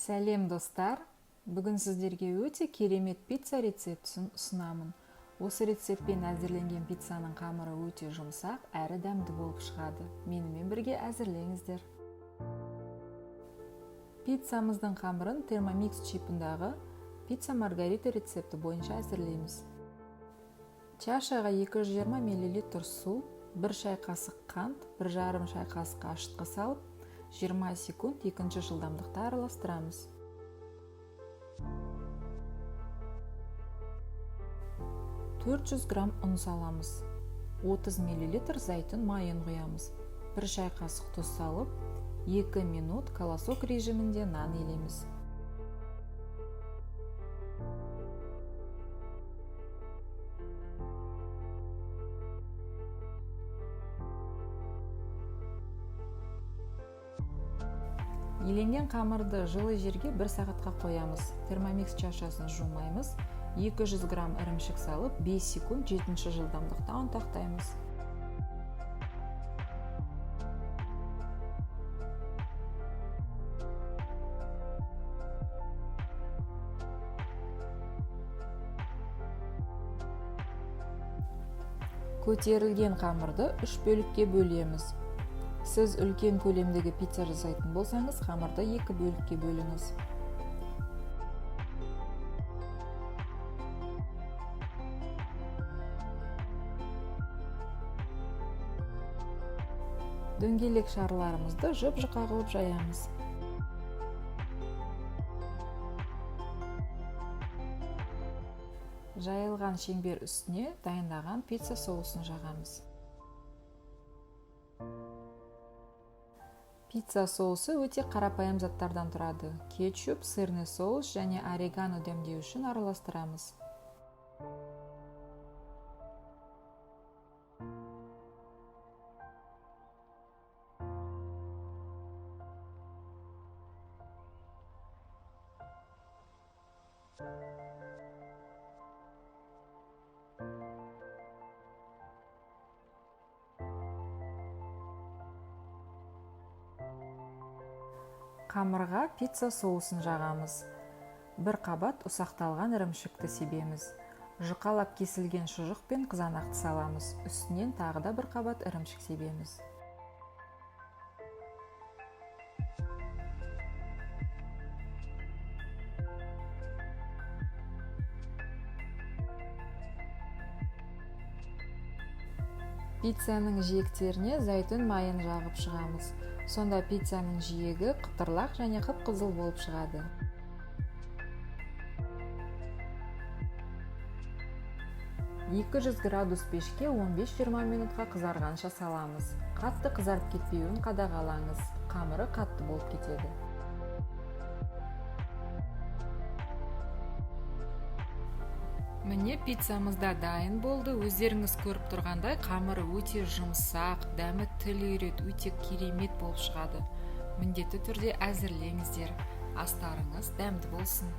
Сәлем достар, бүгін сіздерге өте керемет пицца рецептісін ұсынамын. Осы рецептпен әзірленген пиццаның қамыры өте жұмсақ әрі дәмді болып шығады. Менімен бірге әзірлеңіздер. Пиццамыздың қамырын Thermomix чипындағы пицца маргарита рецепті бойынша әзірлейміз. Чашаға 220 мл су, 1 шай қасық қант, 1,5 шай қасық ашытқы салып, 20 секунд екінші жылдамдықта араластырамыз. грамм ұн саламыз. 30 мл зәйтүн майын құямыз. 1 шай қасық тұз салып, 2 минут колосок режимінде нан елеміз. Еленген қамырды жылы жерге 1 сағатқа қоямыз. Thermomix чашасын жумаймыз. 200 грамм ірімшік салып, 5 секунд 7-ші жылдамдықта ұнтақтаймыз. Көтерілген қамырды 3 бөлікке бөлеміз. Сіз үлкен көлемдегі пицца жасайтын болсаңыз, қамырды 2 бөлікке бөліңіз. Дөңгелек шарларымызды жұп-жұқа қылып жаямыз. Жайылған шеңбер үстіне дайындаған пицца соусын жағамыз. Пицца соусы өте қарапайым заттардан тұрады. Кетчуп, сырный соус және орегано дәмдеу үшін араластырамыз. Қамырға пицца соусын жағамыз. 1 қабат ұсақталған ірімшікті себеміз. Жұқалап кесілген шұжық пен қызанақты саламыз. Үстінен тағы да 1 қабат ірімшік себеміз. Пиццаның жиектеріне зәйтүн майын жағып шығамыз. Сонда пиццаның жиегі қытырлақ және қып-қызыл болып шығады. градус пешке 15-20 минутқа қызарғанша саламыз. Қатты қызарып кетпеуін қадағалаңыз. Қамыры қатты болып кетеді. Міне пиццамызда дайын болды. Өздеріңіз көріп тұрғандай қамыры өте жұмсақ, дәмі тіл үйрет, өте керемет болып шығады. Міндетті түрде әзірлеңіздер. Астарыңыз дәмді болсын.